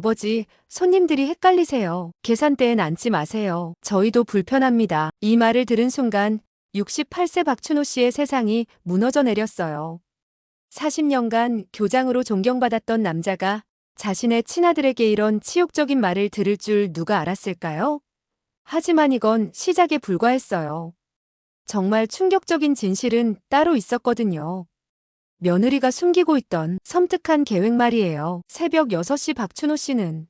아버지, 손님들이 헷갈리세요. 계산대엔 앉지 마세요. 저희도 불편합니다. 이 말을 들은 순간 68세 박춘호 씨의 세상이 무너져 내렸어요. 40년간 교장으로 존경받았던 남자가 자신의 친아들에게 이런 치욕적인 말을 들을 줄 누가 알았을까요? 하지만 이건 시작에 불과했어요. 정말 충격적인 진실은 따로 있었거든요. 며느리가 숨기고 있던 섬뜩한 계획 말이에요. 새벽 6시 박춘호 씨는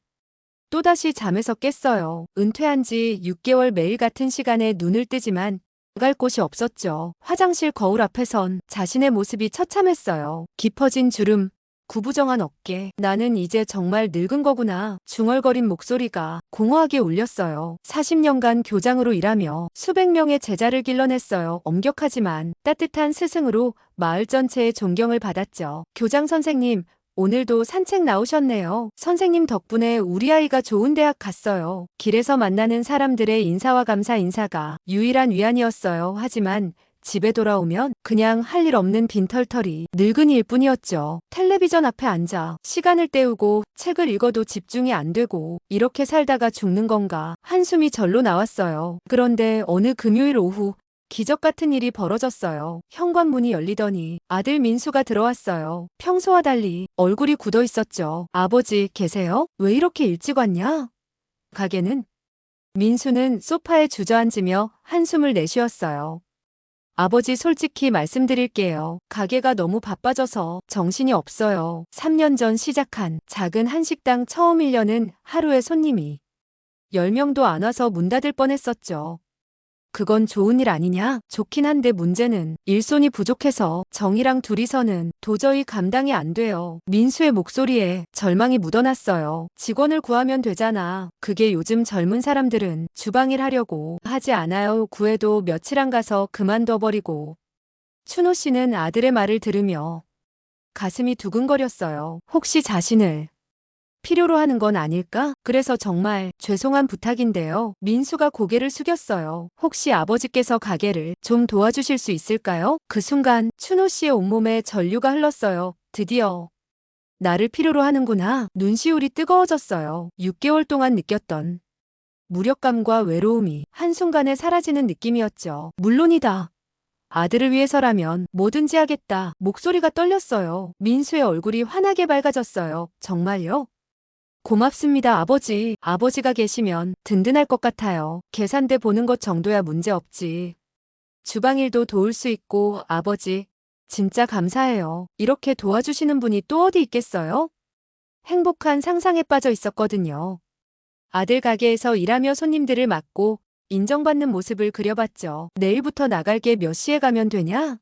또다시 잠에서 깼어요. 은퇴한 지 6개월 매일 같은 시간에 눈을 뜨지만 갈 곳이 없었죠. 화장실 거울 앞에선 자신의 모습이 처참했어요. 깊어진 주름, 구부정한 어깨. 나는 이제 정말 늙은 거구나. 중얼거린 목소리가 공허하게 울렸어요. 40년간 교장으로 일하며 수백 명의 제자를 길러냈어요. 엄격하지만 따뜻한 스승으로 마을 전체의 존경을 받았죠. 교장 선생님, 오늘도 산책 나오셨네요. 선생님 덕분에 우리 아이가 좋은 대학 갔어요. 길에서 만나는 사람들의 인사와 감사 인사가 유일한 위안이었어요. 하지만 집에 돌아오면 그냥 할 일 없는 빈털터리 늙은이일 뿐이었죠. 텔레비전 앞에 앉아 시간을 때우고 책을 읽어도 집중이 안 되고 이렇게 살다가 죽는 건가 한숨이 절로 나왔어요. 그런데 어느 금요일 오후 기적 같은 일이 벌어졌어요. 현관문이 열리더니 아들 민수가 들어왔어요. 평소와 달리 얼굴이 굳어 있었죠. 아버지 계세요? 왜 이렇게 일찍 왔냐? 가게는 민수는 소파에 주저앉으며 한숨을 내쉬었어요. 아버지 솔직히 말씀드릴게요. 가게가 너무 바빠져서 정신이 없어요. 3년 전 시작한 작은 한식당 처음 1년은 하루에 손님이 10명도 안 와서 문 닫을 뻔했었죠. 그건 좋은 일 아니냐? 좋긴 한데 문제는 일손이 부족해서 정이랑 둘이서는 도저히 감당이 안 돼요. 민수의 목소리에 절망이 묻어났어요. 직원을 구하면 되잖아. 그게 요즘 젊은 사람들은 주방일 하려고 하지 않아요. 구해도 며칠 안 가서 그만둬버리고. 춘호 씨는 아들의 말을 들으며 가슴이 두근거렸어요. 혹시 자신을 필요로 하는 건 아닐까? 그래서 정말 죄송한 부탁인데요. 민수가 고개를 숙였어요. 혹시 아버지께서 가게를 좀 도와주실 수 있을까요? 그 순간 춘호 씨의 온몸에 전류가 흘렀어요. 드디어 나를 필요로 하는구나. 눈시울이 뜨거워졌어요. 6개월 동안 느꼈던 무력감과 외로움이 한순간에 사라지는 느낌이었죠. 물론이다. 아들을 위해서라면 뭐든지 하겠다. 목소리가 떨렸어요. 민수의 얼굴이 환하게 밝아졌어요. 정말요? 고맙습니다, 아버지. 아버지가 계시면 든든할 것 같아요. 계산대 보는 것 정도야 문제 없지. 주방일도 도울 수 있고, 아버지. 진짜 감사해요. 이렇게 도와주시는 분이 또 어디 있겠어요? 행복한 상상에 빠져 있었거든요. 아들 가게에서 일하며 손님들을 맡고 인정받는 모습을 그려봤죠. 내일부터 나갈게 몇 시에 가면 되냐?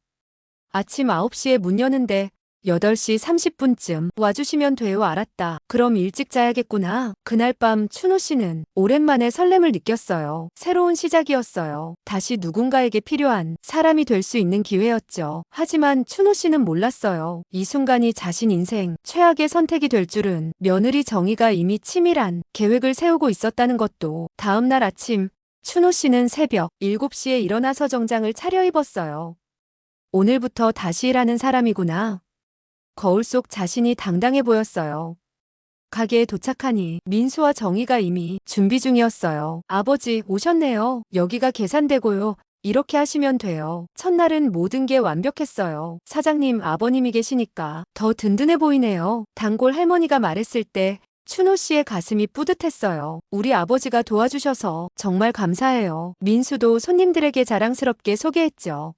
아침 9시에 문 여는데 8시 30분쯤 와주시면 돼요. 알았다. 그럼 일찍 자야겠구나. 그날 밤 춘호 씨는 오랜만에 설렘을 느꼈어요. 새로운 시작이었어요. 다시 누군가에게 필요한 사람이 될 수 있는 기회였죠. 하지만 춘호 씨는 몰랐어요. 이 순간이 자신 인생 최악의 선택이 될 줄은. 며느리 정희가 이미 치밀한 계획을 세우고 있었다는 것도. 다음 날 아침 춘호 씨는 새벽 7시에 일어나서 정장을 차려입었어요. 오늘부터 다시 일하는 사람이구나. 거울 속 자신이 당당해 보였어요. 가게에 도착하니 민수와 정희가 이미 준비 중이었어요. 아버지 오셨네요. 여기가 계산대고요. 이렇게 하시면 돼요. 첫날은 모든 게 완벽했어요. 사장님, 아버님이 계시니까 더 든든해 보이네요. 단골 할머니가 말했을 때 춘호 씨의 가슴이 뿌듯했어요. 우리 아버지가 도와주셔서 정말 감사해요. 민수도 손님들에게 자랑스럽게 소개했죠.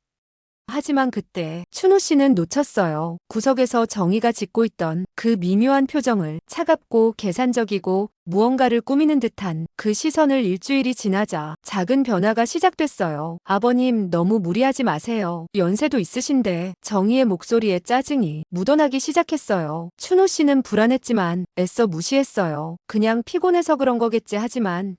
하지만 그때 춘호 씨는 놓쳤어요. 구석에서 정희가 짓고 있던 그 미묘한 표정을, 차갑고 계산적이고 무언가를 꾸미는 듯한 그 시선을. 일주일이 지나자 작은 변화가 시작됐어요. 아버님, 너무 무리하지 마세요. 연세도 있으신데. 정희의 목소리에 짜증이 묻어나기 시작했어요. 춘호 씨는 불안했지만 애써 무시했어요. 그냥 피곤해서 그런 거겠지. 하지만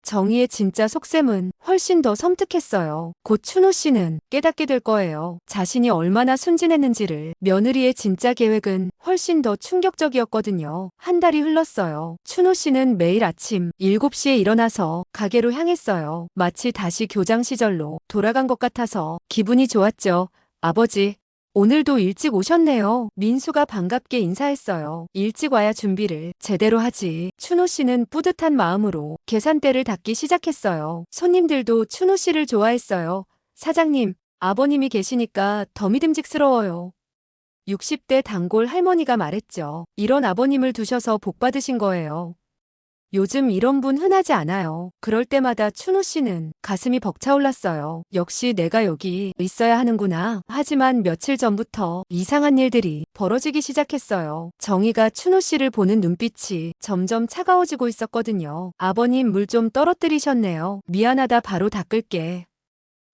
정희의 진짜 속셈은 훨씬 더 섬뜩했어요. 곧 춘호 씨는 깨닫게 될 거예요. 자신이 얼마나 순진했는지를. 며느리의 진짜 계획은 훨씬 더 충격적이었거든요. 한 달이 흘렀어요. 춘호 씨는 매일 아침 7시에 일어나서 가게로 향했어요. 마치 다시 교장 시절로 돌아간 것 같아서 기분이 좋았죠. 아버지, 오늘도 일찍 오셨네요. 민수가 반갑게 인사했어요. 일찍 와야 준비를 제대로 하지. 춘호 씨는 뿌듯한 마음으로 계산대를 닫기 시작했어요. 손님들도 춘호 씨를 좋아했어요. 사장님, 아버님이 계시니까 더 믿음직스러워요. 60대 단골 할머니가 말했죠. 이런 아버님을 두셔서 복 받으신 거예요. 요즘 이런 분 흔하지 않아요. 그럴 때마다 춘호 씨는 가슴이 벅차올랐어요. 역시 내가 여기 있어야 하는구나. 하지만 며칠 전부터 이상한 일들이 벌어지기 시작했어요. 정희가 춘호 씨를 보는 눈빛이 점점 차가워지고 있었거든요. 아버님 물 좀 떨어뜨리셨네요. 미안하다 바로 닦을게.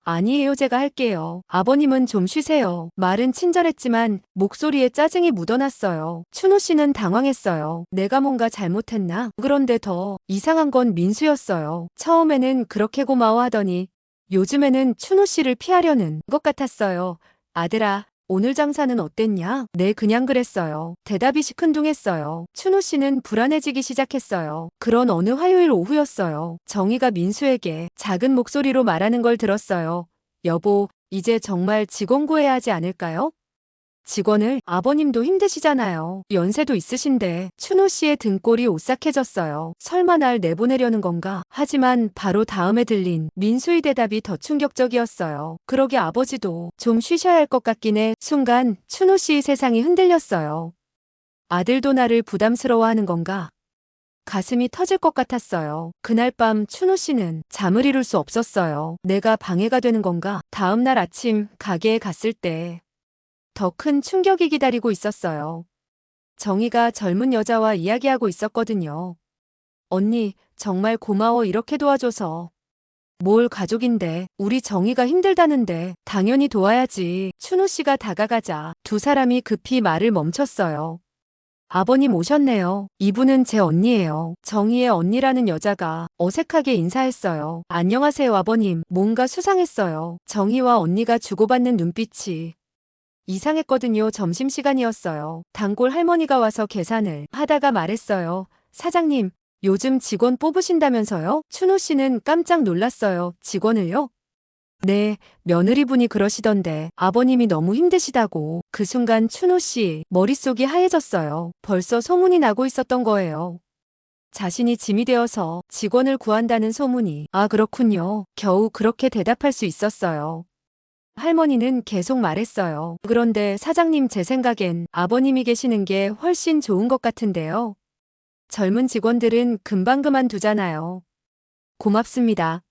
아니에요, 제가 할게요. 아버님은 좀 쉬세요. 말은 친절했지만 목소리에 짜증이 묻어났어요. 춘호 씨는 당황했어요. 내가 뭔가 잘못했나? 그런데 더 이상한 건 민수였어요. 처음에는 그렇게 고마워하더니 요즘에는 춘호 씨를 피하려는 것 같았어요. 아들아, 오늘 장사는 어땠냐? 네, 그냥 그랬어요. 대답이 시큰둥했어요. 춘호 씨는 불안해지기 시작했어요. 그런 어느 화요일 오후였어요. 정희가 민수에게 작은 목소리로 말하는 걸 들었어요. 여보, 이제 정말 직원 구해야 하지 않을까요? 직원을? 아버님도 힘드시잖아요. 연세도 있으신데. 춘호 씨의 등골이 오싹해졌어요. 설마 날 내보내려는 건가? 하지만 바로 다음에 들린 민수의 대답이 더 충격적이었어요. 그러게 아버지도 좀 쉬셔야 할 것 같긴 해. 순간 춘호 씨의 세상이 흔들렸어요. 아들도 나를 부담스러워하는 건가? 가슴이 터질 것 같았어요. 그날 밤 춘호 씨는 잠을 이룰 수 없었어요. 내가 방해가 되는 건가? 다음 날 아침 가게에 갔을 때 더 큰 충격이 기다리고 있었어요. 정희가 젊은 여자와 이야기하고 있었거든요. 언니, 정말 고마워 이렇게 도와줘서. 뭘 가족인데, 우리 정희가 힘들다는데 당연히 도와야지. 춘호 씨가 다가가자 두 사람이 급히 말을 멈췄어요. 아버님 오셨네요. 이분은 제 언니예요. 정희의 언니라는 여자가 어색하게 인사했어요. 안녕하세요 아버님. 뭔가 수상했어요. 정희와 언니가 주고받는 눈빛이 이상했거든요. 점심시간이었어요. 단골 할머니가 와서 계산을 하다가 말했어요. 사장님, 요즘 직원 뽑으신다면서요? 춘호 씨는 깜짝 놀랐어요. 직원을요? 네, 며느리분이 그러시던데 아버님이 너무 힘드시다고. 그 순간 춘호 씨 머릿속이 하얘졌어요. 벌써 소문이 나고 있었던 거예요. 자신이 짐이 되어서 직원을 구한다는 소문이. 아, 그렇군요. 겨우 그렇게 대답할 수 있었어요. 할머니는 계속 말했어요. 그런데 사장님 제 생각엔 아버님이 계시는 게 훨씬 좋은 것 같은데요. 젊은 직원들은 금방 그만두잖아요. 고맙습니다.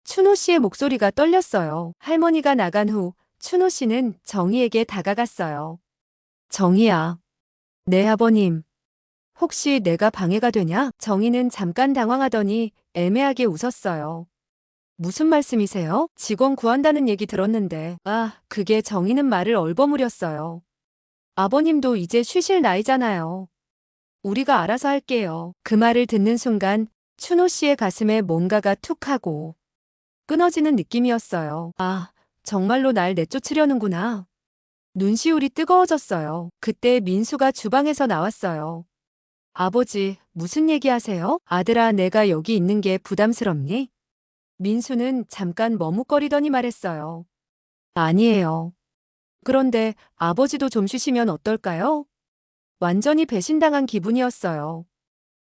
춘호 씨의 목소리가 떨렸어요. 할머니가 나간 후 춘호 씨는 정희에게 다가갔어요. 정희야. 네, 아버님. 혹시 내가 방해가 되냐? 정희는 잠깐 당황하더니 애매하게 웃었어요. 무슨 말씀이세요? 직원 구한다는 얘기 들었는데. 아, 그게 정희는 말을 얼버무렸어요. 아버님도 이제 쉬실 나이잖아요. 우리가 알아서 할게요. 그 말을 듣는 순간 춘호 씨의 가슴에 뭔가가 툭 하고 끊어지는 느낌이었어요. 아, 정말로 날 내쫓으려는구나. 눈시울이 뜨거워졌어요. 그때 민수가 주방에서 나왔어요. 아버지, 무슨 얘기하세요? 아들아, 내가 여기 있는 게 부담스럽니? 민수는 잠깐 머뭇거리더니 말했어요. 아니에요. 그런데 아버지도 좀 쉬시면 어떨까요? 완전히 배신당한 기분이었어요.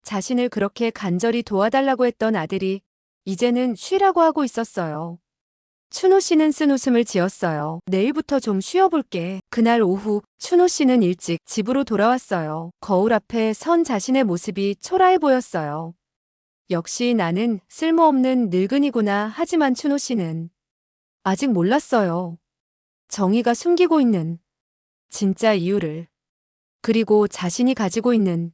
자신을 그렇게 간절히 도와달라고 했던 아들이 이제는 쉬라고 하고 있었어요. 춘호 씨는 쓴 웃음을 지었어요. 내일부터 좀 쉬어볼게. 그날 오후 춘호 씨는 일찍 집으로 돌아왔어요. 거울 앞에 선 자신의 모습이 초라해 보였어요. 역시 나는 쓸모없는 늙은이구나. 하지만 춘호 씨는 아직 몰랐어요. 정희가 숨기고 있는 진짜 이유를. 그리고 자신이 가지고 있는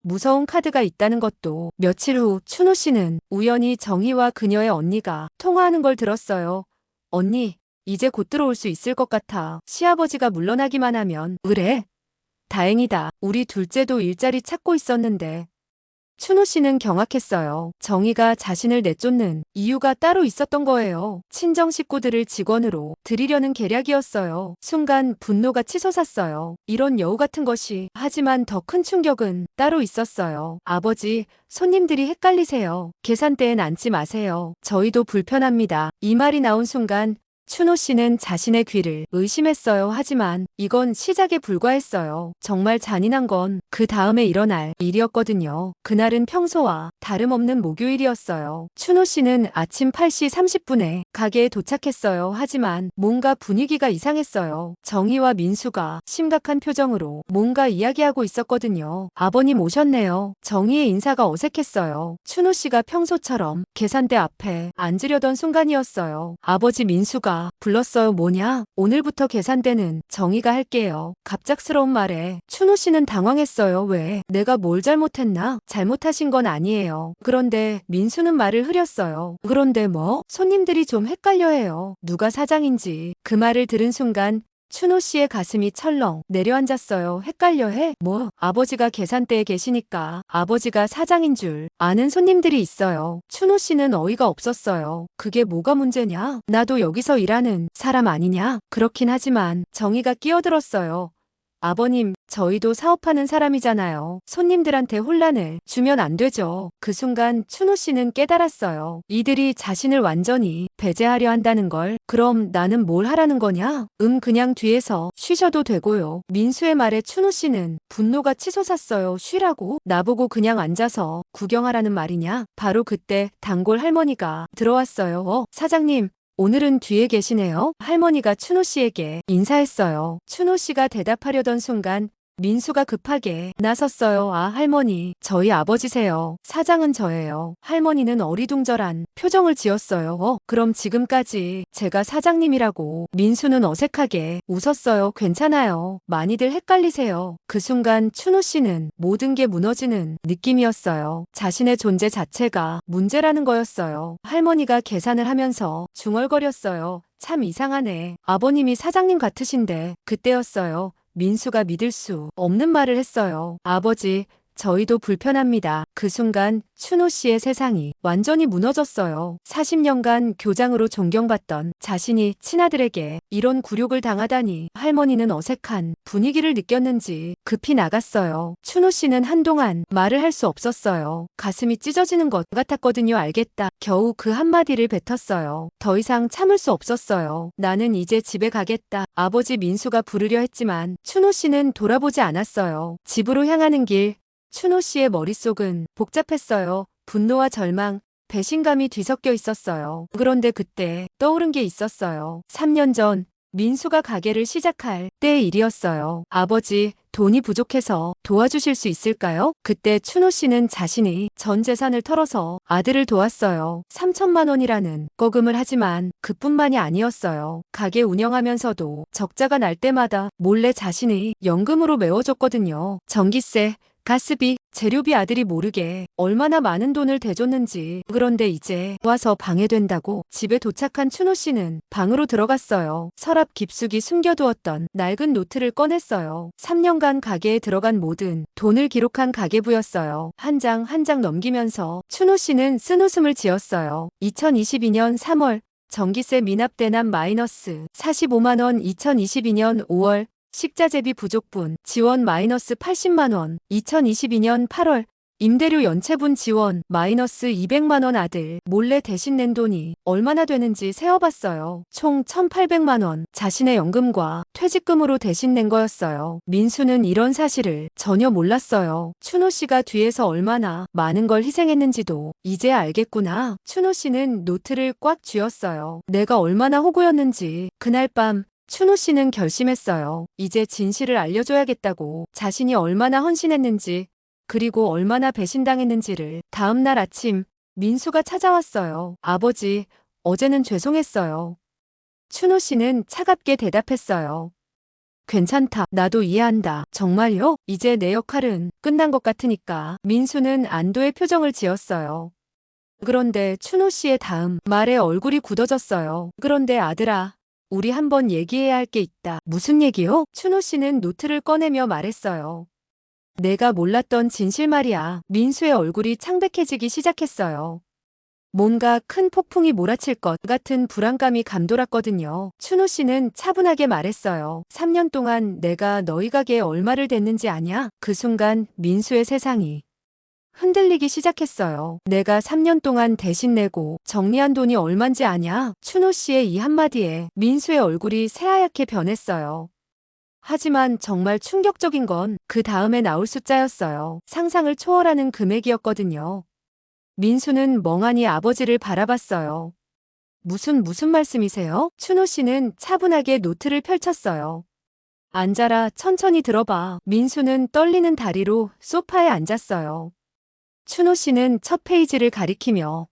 무서운 카드가 있다는 것도. 며칠 후 춘호 씨는 우연히 정희와 그녀의 언니가 통화하는 걸 들었어요. 언니, 이제 곧 들어올 수 있을 것 같아. 시아버지가 물러나기만 하면. 그래? 다행이다. 우리 둘째도 일자리 찾고 있었는데. 춘호 씨는 경악했어요. 정희가 자신을 내쫓는 이유가 따로 있었던 거예요. 친정 식구들을 직원으로 들이려는 계략이었어요. 순간 분노가 치솟았어요. 이런 여우 같은 것이. 하지만 더 큰 충격은 따로 있었어요. 아버지, 손님들이 헷갈리세요. 계산대엔 앉지 마세요. 저희도 불편합니다. 이 말이 나온 순간 춘호 씨는 자신의 귀를 의심했어요. 하지만 이건 시작에 불과했어요. 정말 잔인한 건 그 다음에 일어날 일이었거든요. 그날은 평소와 다름없는 목요일이었어요. 춘호 씨는 아침 8시 30분에 가게에 도착했어요. 하지만 뭔가 분위기가 이상했어요. 정희와 민수가 심각한 표정으로 뭔가 이야기하고 있었거든요. 아버님 오셨네요. 정희의 인사가 어색했어요. 춘호 씨가 평소처럼 계산대 앞에 앉으려던 순간이었어요. 아버지 민수가 불렀어요. 뭐냐? 오늘부터 계산대는 정희가 할게요. 갑작스러운 말에 춘호 씨는 당황했어요. 왜? 내가 뭘 잘못했나? 잘못하신 건 아니에요. 그런데 민수는 말을 흐렸어요. 그런데 뭐? 손님들이 좀 헷갈려해요. 누가 사장인지. 그 말을 들은 순간 춘호 씨의 가슴이 철렁 내려앉았어요. 헷갈려해? 뭐? 아버지가 계산대에 계시니까 아버지가 사장인 줄 아는 손님들이 있어요. 춘호 씨는 어이가 없었어요. 그게 뭐가 문제냐? 나도 여기서 일하는 사람 아니냐? 그렇긴 하지만 정희가 끼어들었어요. 아버님, 저희도 사업하는 사람이잖아요. 손님들한테 혼란을 주면 안 되죠. 그 순간 춘호 씨는 깨달았어요. 이들이 자신을 완전히 배제하려 한다는 걸. 그럼 나는 뭘 하라는 거냐? 그냥 뒤에서 쉬셔도 되고요. 민수의 말에 춘호 씨는 분노가 치솟았어요. 쉬라고? 나보고 그냥 앉아서 구경하라는 말이냐? 바로 그때 단골 할머니가 들어왔어요. 사장님. 오늘은 뒤에 계시네요. 할머니가 춘호 씨에게 인사했어요. 춘호 씨가 대답하려던 순간 민수가 급하게 나섰어요. 아, 할머니, 저희 아버지세요. 사장은 저예요. 할머니는 어리둥절한 표정을 지었어요. 그럼 지금까지 제가 사장님이라고. 민수는 어색하게 웃었어요. 괜찮아요. 많이들 헷갈리세요. 그 순간 춘호 씨는 모든 게 무너지는 느낌이었어요. 자신의 존재 자체가 문제라는 거였어요. 할머니가 계산을 하면서 중얼거렸어요. 참 이상하네. 아버님이 사장님 같으신데. 그때였어요. 민수가 믿을 수 없는 말을 했어요. 아버지, 저희도 불편합니다. 그 순간 춘호 씨의 세상이 완전히 무너졌어요. 40년간 교장으로 존경받던 자신이 친아들에게 이런 굴욕을 당하다니. 할머니는 어색한 분위기를 느꼈는지 급히 나갔어요. 춘호 씨는 한동안 말을 할 수 없었어요. 가슴이 찢어지는 것 같았거든요. 알겠다. 겨우 그 한마디를 뱉었어요. 더 이상 참을 수 없었어요. 나는 이제 집에 가겠다. 아버지 민수가 부르려 했지만 춘호 씨는 돌아보지 않았어요. 집으로 향하는 길. 춘호 씨의 머릿속은 복잡했어요. 분노와 절망, 배신감이 뒤섞여 있었어요. 그런데 그때 떠오른 게 있었어요. 3년 전 민수가 가게를 시작할 때의 일이었어요. 아버지, 돈이 부족해서 도와주실 수 있을까요? 그때 춘호 씨는 자신이 전 재산을 털어서 아들을 도왔어요. 3천만 원이라는 거금을. 하지만 그뿐만이 아니었어요. 가게 운영하면서도 적자가 날 때마다 몰래 자신의 연금으로 메워줬거든요. 전기세, 가스비, 재료비. 아들이 모르게 얼마나 많은 돈을 대줬는지. 그런데 이제 와서 방해된다고. 집에 도착한 춘호 씨는 방으로 들어갔어요. 서랍 깊숙이 숨겨두었던 낡은 노트를 꺼냈어요. 3년간 가게에 들어간 모든 돈을 기록한 가계부였어요. 한 장 한 장 넘기면서 춘호 씨는 쓴웃음을 지었어요. 2022년 3월 전기세 미납 대납 마이너스 45만 원. 2022년 5월 식자재비 부족분 지원 마이너스 80만 원. 2022년 8월 임대료 연체분 지원 마이너스 200만 원. 아들 몰래 대신 낸 돈이 얼마나 되는지 세어봤어요. 총 1,800만 원. 자신의 연금과 퇴직금으로 대신 낸 거였어요. 민수는 이런 사실을 전혀 몰랐어요. 춘호 씨가 뒤에서 얼마나 많은 걸 희생했는지도 이제 알겠구나. 춘호 씨는 노트를 꽉 쥐었어요. 내가 얼마나 호구였는지. 그날 밤 춘호 씨는 결심했어요. 이제 진실을 알려줘야겠다고. 자신이 얼마나 헌신했는지, 그리고 얼마나 배신당했는지를. 다음 날 아침 민수가 찾아왔어요. 아버지, 어제는 죄송했어요. 춘호 씨는 차갑게 대답했어요. 괜찮다. 나도 이해한다. 정말요? 이제 내 역할은 끝난 것 같으니까. 민수는 안도의 표정을 지었어요. 그런데 춘호 씨의 다음 말에 얼굴이 굳어졌어요. 그런데 아들아, 우리 한번 얘기해야 할 게 있다. 무슨 얘기요? 춘호 씨는 노트를 꺼내며 말했어요. 내가 몰랐던 진실 말이야. 민수의 얼굴이 창백해지기 시작했어요. 뭔가 큰 폭풍이 몰아칠 것 같은 불안감이 감돌았거든요. 춘호 씨는 차분하게 말했어요. 3년 동안 내가 너희 가게에 얼마를 댔는지 아냐? 그 순간 민수의 세상이 흔들리기 시작했어요. 내가 3년 동안 대신 내고 정리한 돈이 얼만지 아냐? 춘호 씨의 이 한마디에 민수의 얼굴이 새하얗게 변했어요. 하지만 정말 충격적인 건 그 다음에 나올 숫자였어요. 상상을 초월하는 금액이었거든요. 민수는 멍하니 아버지를 바라봤어요. 무슨 말씀이세요? 춘호 씨는 차분하게 노트를 펼쳤어요. 앉아라, 천천히 들어봐. 민수는 떨리는 다리로 소파에 앉았어요. 춘호 씨는 첫 페이지를 가리키며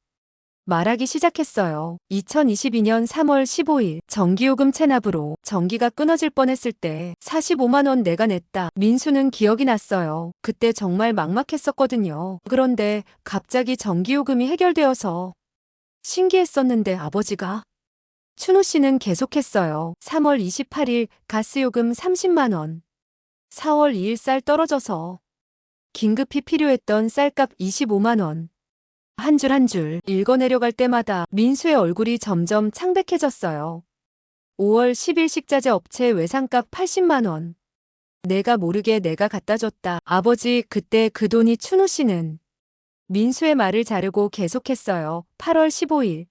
말하기 시작했어요. 2022년 3월 15일 전기요금 체납으로 전기가 끊어질 뻔했을 때 45만 원 내가 냈다. 민수는 기억이 났어요. 그때 정말 막막했었거든요. 그런데 갑자기 전기요금이 해결되어서 신기했었는데 아버지가. 춘호 씨는 계속했어요. 3월 28일 가스요금 30만 원. 4월 2일 쌀 떨어져서 긴급히 필요했던 쌀값 25만 원. 한 줄 한 줄 읽어내려갈 때마다 민수의 얼굴이 점점 창백해졌어요. 5월 10일 식자재 업체 외상값 80만 원. 내가 모르게 내가 갖다 줬다. 아버지, 그때 그 돈이. 춘호 씨는 민수의 말을 자르고 계속했어요. 8월 15일.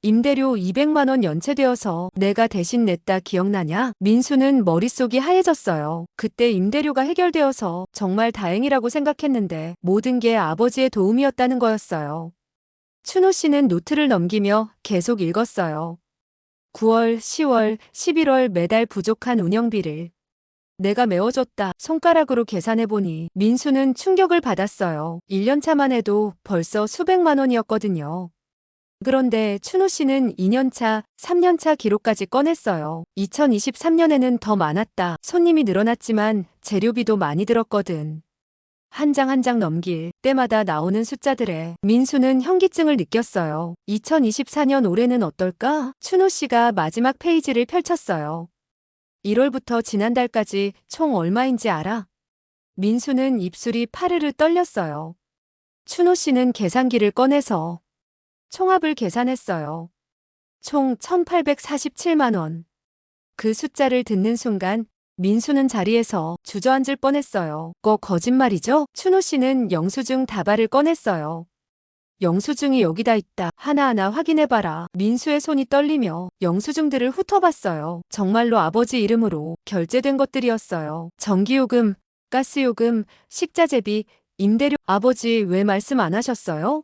임대료 200만 원 연체되어서 내가 대신 냈다. 기억나냐? 민수는 머릿속이 하얘졌어요. 그때 임대료가 해결되어서 정말 다행이라고 생각했는데 모든 게 아버지의 도움이었다는 거였어요. 춘호 씨는 노트를 넘기며 계속 읽었어요. 9월, 10월, 11월 매달 부족한 운영비를 내가 메워줬다. 손가락으로 계산해보니 민수는 충격을 받았어요. 1년차만 해도 벌써 수백만 원이었거든요. 그런데 춘호 씨는 2년차, 3년차 기록까지 꺼냈어요. 2023년에는 더 많았다. 손님이 늘어났지만 재료비도 많이 들었거든. 한 장 한 장 넘길 때마다 나오는 숫자들에 민수는 현기증을 느꼈어요. 2024년 올해는 어떨까? 춘호 씨가 마지막 페이지를 펼쳤어요. 1월부터 지난달까지 총 얼마인지 알아? 민수는 입술이 파르르 떨렸어요. 춘호 씨는 계산기를 꺼내서 총합을 계산했어요. 총 1,847만 원. 그 숫자를 듣는 순간 민수는 자리에서 주저앉을 뻔했어요. 거짓말이죠? 춘호 씨는 영수증 다발을 꺼냈어요. 영수증이 여기다 있다. 하나하나 확인해봐라. 민수의 손이 떨리며 영수증들을 훑어봤어요. 정말로 아버지 이름으로 결제된 것들이었어요. 전기요금, 가스요금, 식자재비, 임대료. 아버지 왜 말씀 안 하셨어요?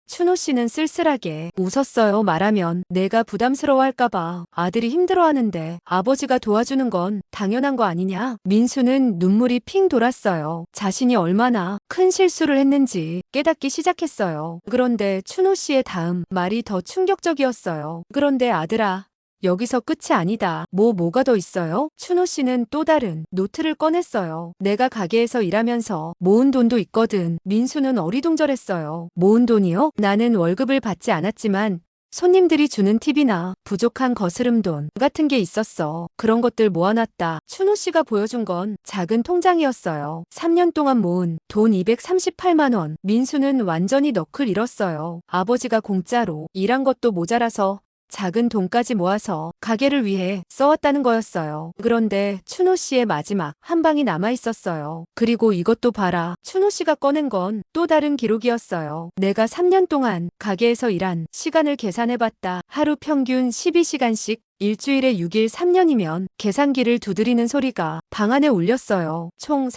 춘호 씨는 쓸쓸하게 웃었어요. 말하면 내가 부담스러워할까봐. 아들이 힘들어하는데 아버지가 도와주는 건 당연한 거 아니냐? 민수는 눈물이 핑 돌았어요. 자신이 얼마나 큰 실수를 했는지 깨닫기 시작했어요. 그런데 춘호 씨의 다음 말이 더 충격적이었어요. 그런데 아들아, 여기서 끝이 아니다. 뭐가 더 있어요? 춘호 씨는 또 다른 노트를 꺼냈어요. 내가 가게에서 일하면서 모은 돈도 있거든. 민수는 어리둥절했어요. 모은 돈이요? 나는 월급을 받지 않았지만 손님들이 주는 팁이나 부족한 거스름돈 같은 게 있었어. 그런 것들 모아놨다. 춘호 씨가 보여준 건 작은 통장이었어요. 3년 동안 모은 돈 238만 원. 민수는 완전히 너클 잃었어요. 아버지가 공짜로 일한 것도 모자라서 작은 돈까지 모아서 가게를 위해 써왔다는 거였어요. 그런데 춘호 씨의 마지막 한 방이 남아 있었어요. 그리고 이것도 봐라. 춘호 씨가 꺼낸 건 또 다른 기록이었어요. 내가 3년 동안 가게에서 일한 시간을 계산해봤다. 하루 평균 12시간씩 일주일에 6일 3년이면 계산기를 두드리는 소리가 방 안에 울렸어요. 총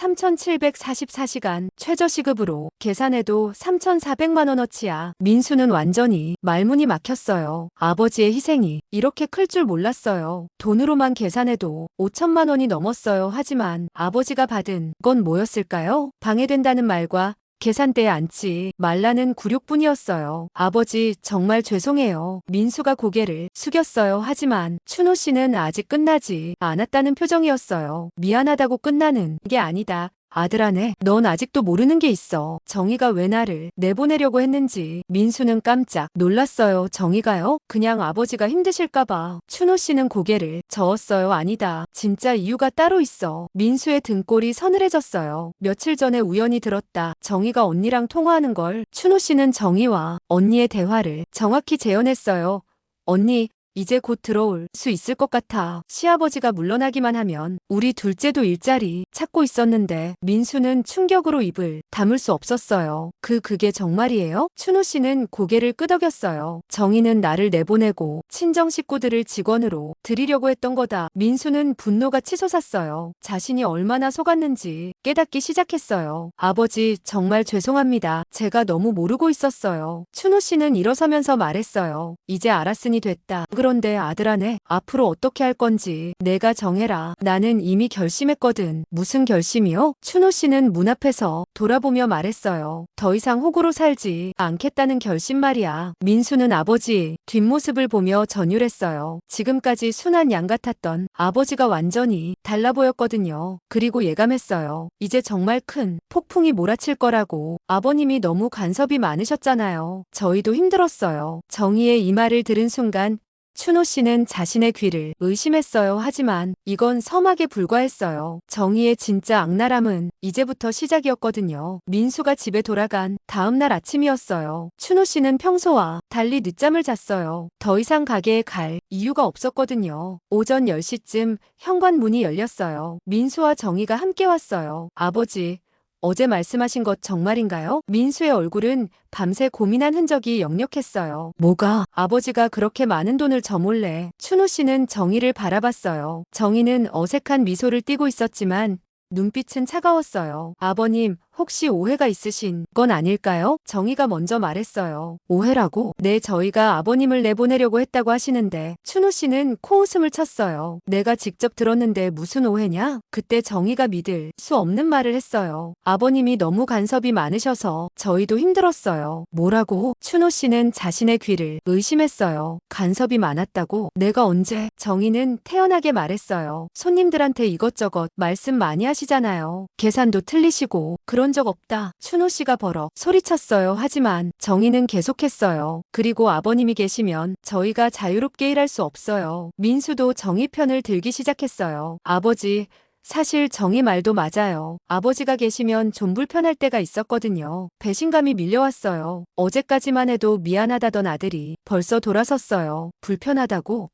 3,744시간 최저시급으로 계산해도 3,400만 원어치야. 민수는 완전히 말문이 막혔어요. 아버지의 희생이 이렇게 클 줄 몰랐어요. 돈으로만 계산해도 5천만 원이 넘었어요. 하지만 아버지가 받은 건 뭐였을까요? 방해된다는 말과 계산대에 앉지 말라는 굴욕뿐이었어요. 아버지, 정말 죄송해요. 민수가 고개를 숙였어요. 하지만 춘호 씨는 아직 끝나지 않았다는 표정이었어요. 미안하다고 끝나는 게 아니다. 아들아네, 넌 아직도 모르는 게 있어. 정희가 왜 나를 내보내려고 했는지. 민수는 깜짝 놀랐어요. 정희가요? 그냥 아버지가 힘드실까봐. 춘호 씨는 고개를 저었어요. 아니다. 진짜 이유가 따로 있어. 민수의 등골이 서늘해졌어요. 며칠 전에 우연히 들었다. 정희가 언니랑 통화하는 걸. 춘호 씨는 정희와 언니의 대화를 정확히 재현했어요. 언니, 이제 곧 들어올 수 있을 것 같아. 시아버지가 물러나기만 하면 우리 둘째도 일자리 찾고 있었는데 민수는 충격으로 입을 다물 수 없었어요. 그게 정말이에요? 춘호 씨는 고개를 끄덕였어요. 정희는 나를 내보내고 친정 식구들을 직원으로 들이려고 했던 거다. 민수는 분노가 치솟았어요. 자신이 얼마나 속았는지 깨닫기 시작했어요. 아버지, 정말 죄송합니다. 제가 너무 모르고 있었어요. 춘호 씨는 일어서면서 말했어요. 이제 알았으니 됐다. 그런데 아들아내, 앞으로 어떻게 할 건지 내가 정해라. 나는 이미 결심했거든. 무슨 결심이요? 춘호 씨는 문 앞에서 돌아보며 말했어요. 더 이상 호구로 살지 않겠다는 결심 말이야. 민수는 아버지 뒷모습을 보며 전율했어요. 지금까지 순한 양 같았던 아버지가 완전히 달라 보였거든요. 그리고 예감했어요. 이제 정말 큰 폭풍이 몰아칠 거라고. 아버님이 너무 간섭이 많으셨잖아요. 저희도 힘들었어요. 정희의 이 말을 들은 순간 춘호 씨는 자신의 귀를 의심했어요. 하지만 이건 서막에 불과했어요. 정희의 진짜 악랄함은 이제부터 시작이었거든요. 민수가 집에 돌아간 다음 날 아침이었어요. 춘호 씨는 평소와 달리 늦잠을 잤어요. 더 이상 가게에 갈 이유가 없었거든요. 오전 10시쯤 현관문이 열렸어요. 민수와 정희가 함께 왔어요. 아버지, 어제 말씀하신 것 정말인가요? 민수의 얼굴은 밤새 고민한 흔적이 역력했어요. 뭐가? 아버지가 그렇게 많은 돈을 저 몰래. 춘호 씨는 정희를 바라봤어요. 정희는 어색한 미소를 띠고 있었지만 눈빛은 차가웠어요. 아버님, 혹시 오해가 있으신 건 아닐까요? 정희가 먼저 말했어요. 오해라고? 네, 저희가 아버님을 내보내려고 했다고 하시는데. 춘호 씨는 코웃음을 쳤어요. 내가 직접 들었는데 무슨 오해냐? 그때 정희가 믿을 수 없는 말을 했어요. 아버님이 너무 간섭이 많으셔서 저희도 힘들었어요. 뭐라고? 춘호 씨는 자신의 귀를 의심했어요. 간섭이 많았다고? 내가 언제? 정희는 태연하게 말했어요. 손님들한테 이것저것 말씀 많이 하시잖아요. 계산도 틀리시고. 그런 적 없다. 춘호 씨가 버럭 소리쳤어요. 하지만 정희는 계속했어요. 그리고 아버님이 계시면 저희가 자유롭게 일할 수 없어요. 민수도 정희 편을 들기 시작했어요. 아버지, 사실 정희 말도 맞아요. 아버지가 계시면 좀 불편할 때가 있었거든요. 배신감이 밀려왔어요. 어제까지만 해도 미안하다던 아들이 벌써 돌아섰어요. 불편하다고?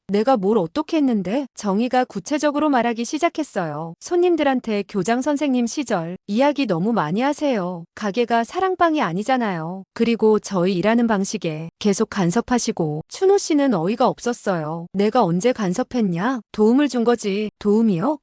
내가 뭘 어떻게 했는데? 정희가 구체적으로 말하기 시작했어요. 손님들한테 교장 선생님 시절 이야기 너무 많이 하세요. 가게가 사랑방이 아니잖아요. 그리고 저희 일하는 방식에 계속 간섭하시고. 춘호 씨는 어이가 없었어요. 내가 언제 간섭했냐? 도움을 준 거지. 도움이요?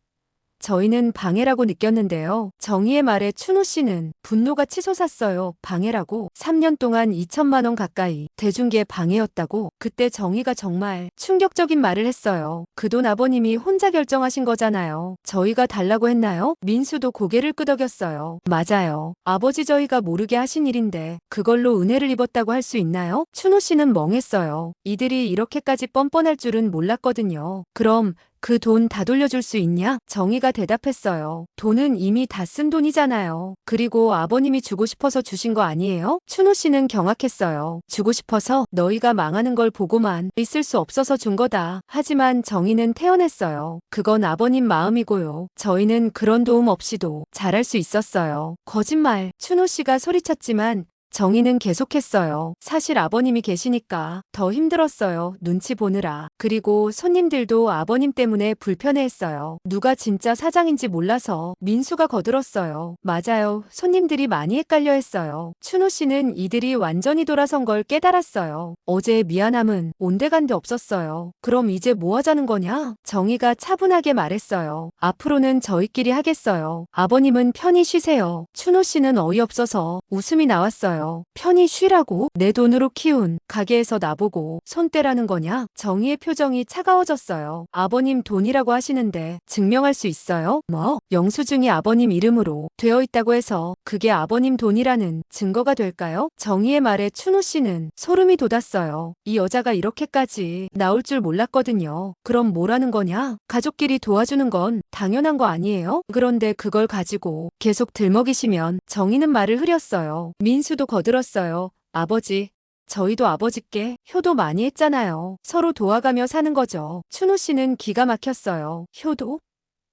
저희는 방해라고 느꼈는데요. 정희의 말에 춘호 씨는 분노가 치솟았어요. 방해라고? 3년 동안 2천만 원 가까이 대준 게 방해였다고? 그때 정희가 정말 충격적인 말을 했어요. 그 돈 아버님이 혼자 결정하신 거잖아요. 저희가 달라고 했나요? 민수도 고개를 끄덕였어요. 맞아요. 아버지 저희가 모르게 하신 일인데 그걸로 은혜를 입었다고 할 수 있나요? 춘호 씨는 멍했어요. 이들이 이렇게까지 뻔뻔할 줄은 몰랐거든요. 그럼 그 돈 다 돌려줄 수 있냐? 정희가 대답했어요. 돈은 이미 다 쓴 돈이잖아요. 그리고 아버님이 주고 싶어서 주신 거 아니에요? 춘호 씨는 경악했어요. 주고 싶어서? 너희가 망하는 걸 보고만 있을 수 없어서 준 거다. 하지만 정희는 태연했어요. 그건 아버님 마음이고요. 저희는 그런 도움 없이도 잘할 수 있었어요. 거짓말. 춘호 씨가 소리쳤지만 정희는 계속했어요. 사실 아버님이 계시니까 더 힘들었어요. 눈치 보느라. 그리고 손님들도 아버님 때문에 불편해했어요. 누가 진짜 사장인지 몰라서. 민수가 거들었어요. 맞아요. 손님들이 많이 헷갈려 했어요. 춘호 씨는 이들이 완전히 돌아선 걸 깨달았어요. 어제의 미안함은 온데간데 없었어요. 그럼 이제 뭐 하자는 거냐? 정희가 차분하게 말했어요. 앞으로는 저희끼리 하겠어요. 아버님은 편히 쉬세요. 춘호 씨는 어이없어서 웃음이 나왔어요. 편히 쉬라고? 내 돈으로 키운 가게에서 나보고 손 떼라는 거냐? 정희의 표정이 차가워졌어요. 아버님 돈이라고 하시는데 증명할 수 있어요? 뭐? 영수증이 아버님 이름으로 되어 있다고 해서 그게 아버님 돈이라는 증거가 될까요? 정희의 말에 춘호 씨는 소름이 돋았어요. 이 여자가 이렇게까지 나올 줄 몰랐거든요. 그럼 뭐라는 거냐? 가족끼리 도와주는 건 당연한 거 아니에요? 그런데 그걸 가지고 계속 들먹이시면. 정희는 말을 흐렸어요. 민수도 거들었어요. 아버지, 저희도 아버지께 효도 많이 했잖아요. 서로 도와가며 사는 거죠. 춘호 씨는 기가 막혔어요. 효도?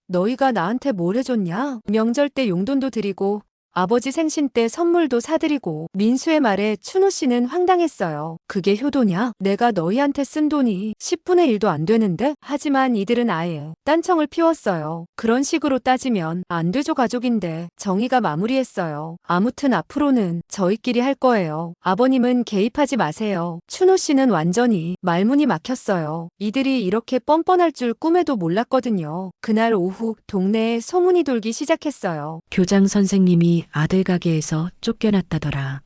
너희가 나한테 뭘 해줬냐? 명절 때 용돈도 드리고 아버지 생신 때 선물도 사드리고 민수의 말에 춘호 씨는 황당했어요. 그게 효도냐? 내가 너희한테 쓴 돈이 10분의 1도 안 되는데? 하지만 이들은 아예 딴청을 피웠어요. 그런 식으로 따지면 안 되죠 가족인데. 정희가 마무리했어요. 아무튼 앞으로는 저희끼리 할 거예요. 아버님은 개입하지 마세요. 춘호 씨는 완전히 말문이 막혔어요. 이들이 이렇게 뻔뻔할 줄 꿈에도 몰랐거든요. 그날 오후 동네에 소문이 돌기 시작했어요. 교장 선생님이 아들 가게에서 쫓겨났다더라.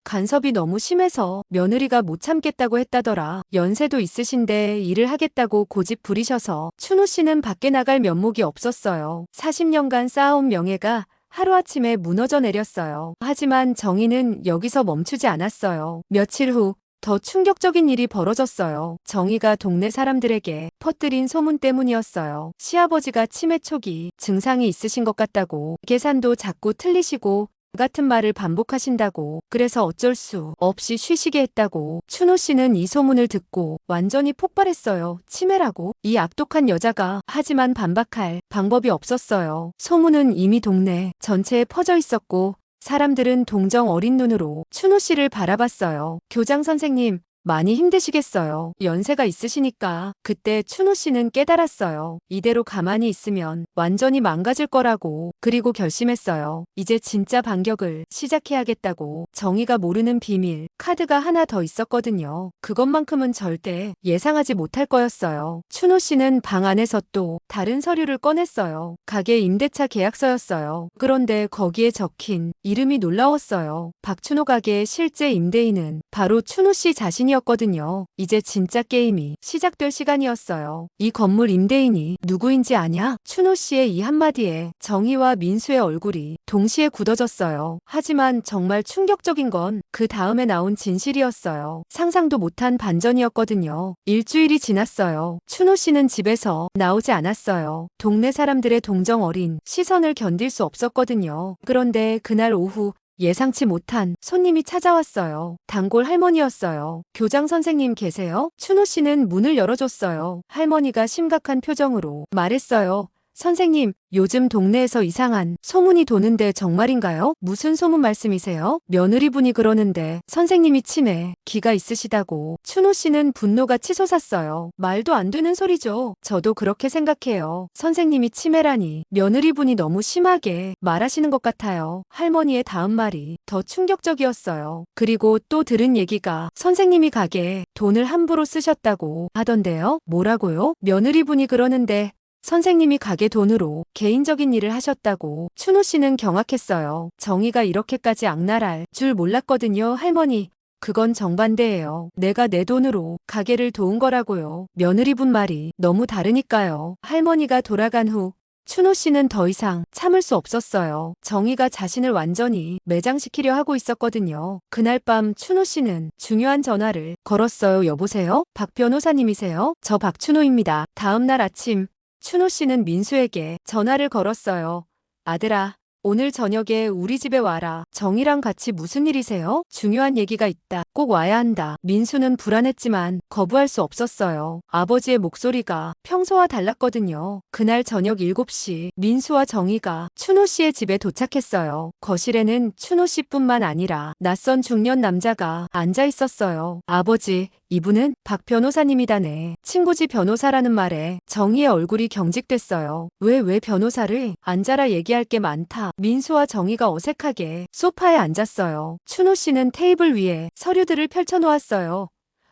간섭이 너무 심해서 며느리가 못 참겠다고 했다더라. 연세도 있으신데 일을 하겠다고 고집 부리셔서 춘호 씨는 밖에 나갈 면목이 없었어요. 40년간 쌓아온 명예가 하루아침에 무너져 내렸어요. 하지만 정희는 여기서 멈추지 않았어요. 며칠 후 더 충격적인 일이 벌어졌어요. 정희가 동네 사람들에게 퍼뜨린 소문 때문이었어요. 시아버지가 치매 초기 증상이 있으신 것 같다고, 계산도 자꾸 틀리시고 같은 말을 반복하신다고, 그래서 어쩔 수 없이 쉬시게 했다고. 춘호 씨는 이 소문을 듣고 완전히 폭발했어요. 치매라고? 이 악독한 여자가. 하지만 반박할 방법이 없었어요. 소문은 이미 동네 전체에 퍼져 있었고 사람들은 동정 어린 눈으로 춘호 씨를 바라봤어요. 교장 선생님, 많이 힘드시겠어요. 연세가 있으시니까. 그때 춘호 씨는 깨달았어요. 이대로 가만히 있으면 완전히 망가질 거라고. 그리고 결심했어요. 이제 진짜 반격을 시작해야겠다고. 정희가 모르는 비밀 카드가 하나 더 있었거든요. 그것만큼은 절대 예상하지 못할 거였어요. 춘호 씨는 방 안에서 또 다른 서류를 꺼냈어요. 가게 임대차 계약서였어요. 그런데 거기에 적힌 이름이 놀라웠어요. 박춘호 가게의 실제 임대인은 바로 춘호 씨 자신이었거든요. 이제 진짜 게임이 시작될 시간이었어요. 이 건물 임대인이 누구인지 아냐? 춘호 씨의 이 한마디에 정희와 민수의 얼굴이 동시에 굳어졌어요. 하지만 정말 충격적인 건 그 다음에 나온 진실이었어요. 상상도 못한 반전이었거든요. 일주일이 지났어요. 춘호 씨는 집에서 나오지 않았어요. 동네 사람들의 동정 어린 시선을 견딜 수 없었거든요. 그런데 그날 오후 예상치 못한 손님이 찾아왔어요. 단골 할머니였어요. 교장 선생님 계세요? 춘호 씨는 문을 열어줬어요. 할머니가 심각한 표정으로 말했어요. 선생님, 요즘 동네에서 이상한 소문이 도는데 정말인가요? 무슨 소문 말씀이세요? 며느리분이 그러는데 선생님이 치매, 기가 있으시다고. 춘호 씨는 분노가 치솟았어요. 말도 안 되는 소리죠. 저도 그렇게 생각해요. 선생님이 치매라니. 며느리분이 너무 심하게 말하시는 것 같아요. 할머니의 다음 말이 더 충격적이었어요. 그리고 또 들은 얘기가 선생님이 가게에 돈을 함부로 쓰셨다고 하던데요. 뭐라고요? 며느리분이 그러는데 선생님이 가게 돈으로 개인적인 일을 하셨다고. 춘호 씨는 경악했어요. 정희가 이렇게까지 악랄할 줄 몰랐거든요. 할머니, 그건 정반대예요. 내가 내 돈으로 가게를 도운 거라고요. 며느리분 말이 너무 다르니까요. 할머니가 돌아간 후 춘호 씨는 더 이상 참을 수 없었어요. 정희가 자신을 완전히 매장시키려 하고 있었거든요. 그날 밤 춘호 씨는 중요한 전화를 걸었어요. 여보세요? 박 변호사님이세요? 저 박춘호입니다. 다음 날 아침 춘호 씨는 민수에게 전화를 걸었어요. 아들아, 오늘 저녁에 우리 집에 와라. 정희랑 같이 무슨 일이세요? 중요한 얘기가 있다. 꼭 와야 한다. 민수는 불안했지만 거부할 수 없었어요. 아버지의 목소리가 평소와 달랐거든요. 그날 저녁 7시 민수와 정희가 춘호 씨의 집에 도착했어요. 거실에는 춘호 씨뿐만 아니라 낯선 중년 남자가 앉아 있었어요. 아버지, 이분은 박 변호사님이다네. 친구지 변호사라는 말에 정희의 얼굴이 경직됐어요. 왜 변호사를? 앉아라, 얘기할 게 많다. 민수와 정희가 어색하게 소파에 앉았어요. 춘호 씨는 테이블 위에 서류들을 펼쳐놓았어요.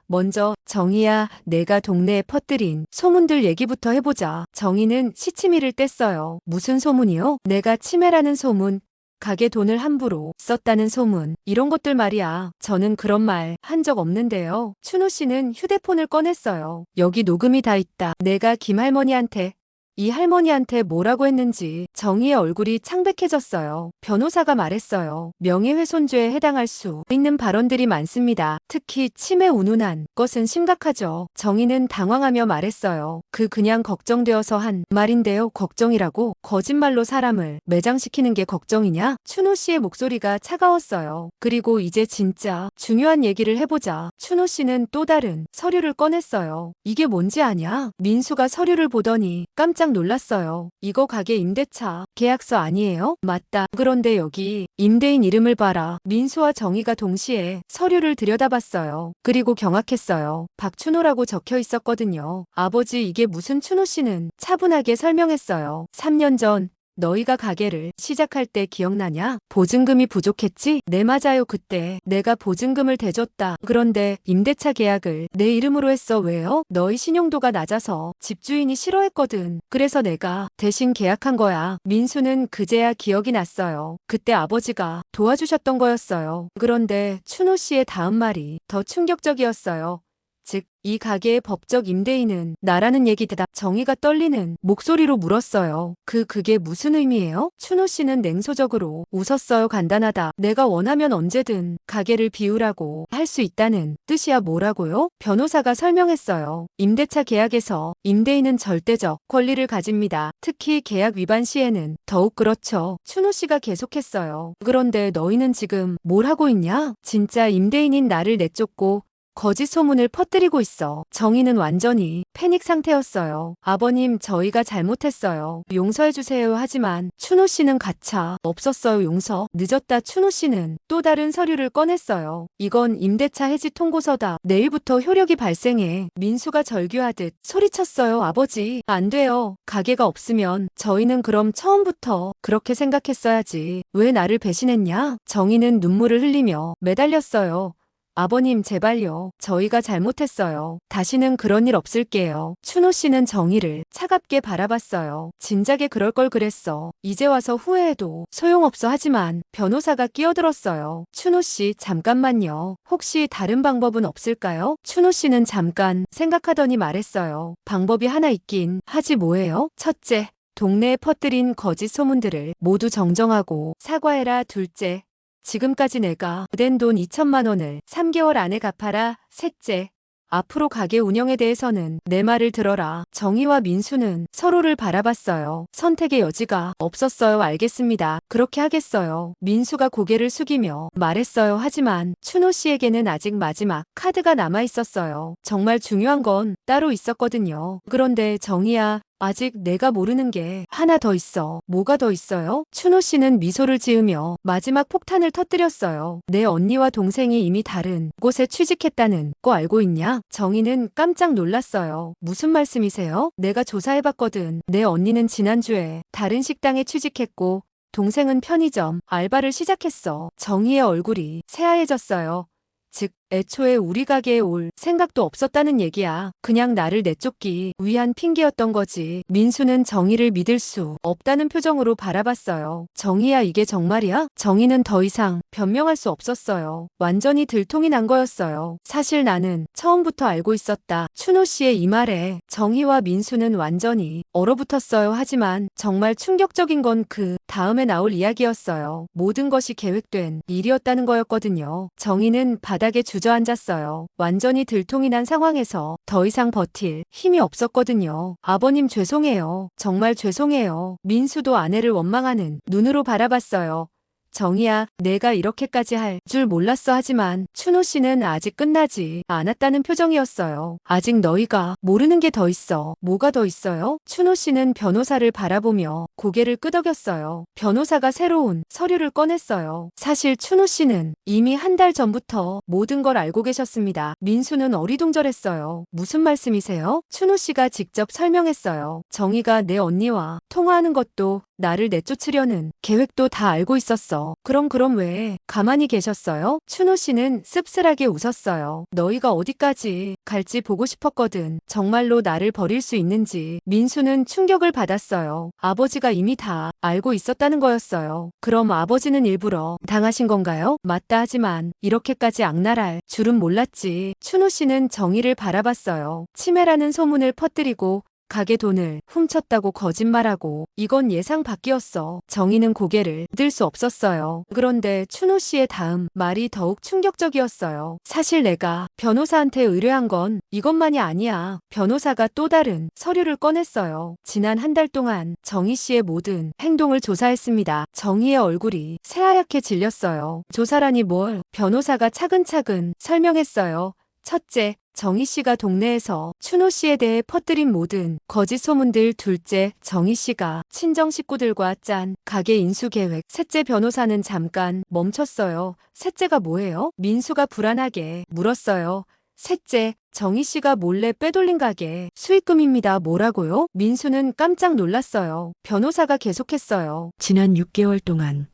먼저 정희야, 내가 동네에 퍼뜨린 소문들 얘기부터 해보자. 정희는 시치미를 뗐어요. 무슨 소문이요? 내가 치매라는 소문, 가게 돈을 함부로 썼다는 소문, 이런 것들 말이야. 저는 그런 말 한 적 없는데요. 춘호 씨는 휴대폰을 꺼냈어요. 여기 녹음이 다 있다. 내가 김할머니한테, 이 할머니한테 뭐라고 했는지. 정희의 얼굴이 창백해졌어요. 변호사가 말했어요. 명예훼손죄에 해당할 수 있는 발언들이 많습니다. 특히 치매 운운한 것은 심각하죠. 정희는 당황하며 말했어요. 그냥 걱정되어서 한 말인데요. 걱정이라고? 거짓말로 사람을 매장시키는 게 걱정이냐? 춘호 씨의 목소리가 차가웠어요. 그리고 이제 진짜 중요한 얘기를 해보자. 춘호 씨는 또 다른 서류를 꺼냈어요. 이게 뭔지 아냐? 민수가 서류를 보더니 깜짝 깜짝 놀랐어요. 이거 가게 임대차 계약서 아니에요? 맞다. 그런데 여기 임대인 이름을 봐라. 민수와 정희가 동시에 서류를 들여다봤어요. 그리고 경악했어요. 박춘호라고 적혀 있었거든요. 아버지, 이게 무슨? 춘호 씨는 차분하게 설명했어요. 3년 전 너희가 가게를 시작할 때 기억나냐? 보증금이 부족했지? 네, 맞아요. 그때 내가 보증금을 대줬다. 그런데 임대차 계약을 내 이름으로 했어. 왜요? 너희 신용도가 낮아서 집주인이 싫어했거든. 그래서 내가 대신 계약한 거야. 민수는 그제야 기억이 났어요. 그때 아버지가 도와주셨던 거였어요. 그런데 춘호 씨의 다음 말이 더 충격적이었어요. 즉, 이 가게의 법적 임대인은 나라는 얘기다. 정희가 떨리는 목소리로 물었어요. 그게 무슨 의미예요? 춘호 씨는 냉소적으로 웃었어요. 간단하다. 내가 원하면 언제든 가게를 비우라고 할 수 있다는 뜻이야. 뭐라고요? 변호사가 설명했어요. 임대차 계약에서 임대인은 절대적 권리를 가집니다. 특히 계약 위반 시에는 더욱 그렇죠. 춘호 씨가 계속했어요. 그런데 너희는 지금 뭘 하고 있냐? 진짜 임대인인 나를 내쫓고 거짓 소문을 퍼뜨리고 있어. 정희는 완전히 패닉 상태였어요. 아버님, 저희가 잘못했어요. 용서해주세요. 하지만 춘호 씨는 가차 없었어요. 용서? 늦었다. 춘호 씨는 또 다른 서류를 꺼냈어요. 이건 임대차 해지 통고서다. 내일부터 효력이 발생해. 민수가 절규하듯 소리쳤어요. 아버지, 안 돼요. 가게가 없으면 저희는 그럼 처음부터 그렇게 생각했어야지. 왜 나를 배신했냐? 정희는 눈물을 흘리며 매달렸어요. 아버님, 제발요. 저희가 잘못했어요. 다시는 그런 일 없을게요. 춘호 씨는 정희를 차갑게 바라봤어요. 진작에 그럴 걸 그랬어. 이제 와서 후회해도 소용없어. 하지만 변호사가 끼어들었어요. 춘호 씨, 잠깐만요. 혹시 다른 방법은 없을까요? 춘호 씨는 잠깐 생각하더니 말했어요. 방법이 하나 있긴 하지. 뭐예요? 첫째, 동네에 퍼뜨린 거짓 소문들을 모두 정정하고 사과해라. 둘째, 지금까지 내가 낸 돈 2천만 원을 3개월 안에 갚아라. 셋째, 앞으로 가게 운영에 대해서는 내 말을 들어라. 정희와 민수는 서로를 바라봤어요. 선택의 여지가 없었어요. 알겠습니다. 그렇게 하겠어요. 민수가 고개를 숙이며 말했어요. 하지만 춘호 씨에게는 아직 마지막 카드가 남아 있었어요. 정말 중요한 건 따로 있었거든요. 그런데 정희야, 아직 내가 모르는 게 하나 더 있어. 뭐가 더 있어요? 춘호 씨는 미소를 지으며 마지막 폭탄을 터뜨렸어요. 내 언니와 동생이 이미 다른 곳에 취직했다는 거 알고 있냐? 정희는 깜짝 놀랐어요. 무슨 말씀이세요? 내가 조사해봤거든. 내 언니는 지난주에 다른 식당에 취직했고 동생은 편의점 알바를 시작했어. 정희의 얼굴이 새하얘졌어요. 즉, 애초에 우리 가게에 올 생각도 없었다는 얘기야. 그냥 나를 내쫓기 위한 핑계였던 거지. 민수는 정희를 믿을 수 없다는 표정으로 바라봤어요. 정희야, 이게 정말이야? 정희는 더 이상 변명할 수 없었어요. 완전히 들통이 난 거였어요. 사실 나는 처음부터 알고 있었다. 춘호 씨의 이 말에 정희와 민수는 완전히 얼어붙었어요. 하지만 정말 충격적인 건 그 다음에 나올 이야기였어요. 모든 것이 계획된 일이었다는 거였거든요. 정희는 바닥에 주저앉았어요. 완전히 들통이 난 상황에서 더 이상 버틸 힘이 없었거든요. 아버님, 죄송해요. 정말 죄송해요. 민수도 아내를 원망하는 눈으로 바라봤어요. 정희야, 내가 이렇게까지 할 줄 몰랐어. 하지만 춘호 씨는 아직 끝나지 않았다는 표정이었어요. 아직 너희가 모르는 게 더 있어. 뭐가 더 있어요? 춘호 씨는 변호사를 바라보며 고개를 끄덕였어요. 변호사가 새로운 서류를 꺼냈어요. 사실 춘호 씨는 이미 한 달 전부터 모든 걸 알고 계셨습니다. 민수는 어리둥절했어요. 무슨 말씀이세요? 춘호 씨가 직접 설명했어요. 정희가 내 언니와 통화하는 것도 나를 내쫓으려는 계획도 다 알고 있었어. 그럼 왜 가만히 계셨어요? 춘호 씨는 씁쓸하게 웃었어요. 너희가 어디까지 갈지 보고 싶었거든. 정말로 나를 버릴 수 있는지. 민수는 충격을 받았어요. 아버지가 이미 다 알고 있었다는 거였어요. 그럼 아버지는 일부러 당하신 건가요? 맞다. 하지만 이렇게까지 악랄할 줄은 몰랐지. 춘호 씨는 정희를 바라봤어요. 치매라는 소문을 퍼뜨리고 가게 돈을 훔쳤다고 거짓말하고 이건 예상 밖이었어. 정희는 고개를 들 수 없었어요. 그런데 춘호 씨의 다음 말이 더욱 충격적이었어요. 사실 내가 변호사한테 의뢰한 건 이것만이 아니야. 변호사가 또 다른 서류를 꺼냈어요. 지난 한 달 동안 정희 씨의 모든 행동을 조사했습니다. 정희의 얼굴이 새하얗게 질렸어요. 조사라니 뭘? 변호사가 차근차근 설명했어요. 첫째, 정희 씨가 동네에서 춘호 씨에 대해 퍼뜨린 모든 거짓 소문들. 둘째, 정희 씨가 친정 식구들과 짠 가게 인수 계획. 셋째, 변호사는 잠깐 멈췄어요. 셋째가 뭐예요? 민수가 불안하게 물었어요. 셋째, 정희 씨가 몰래 빼돌린 가게 수익금입니다. 뭐라고요? 민수는 깜짝 놀랐어요. 변호사가 계속했어요. 지난 6개월 동안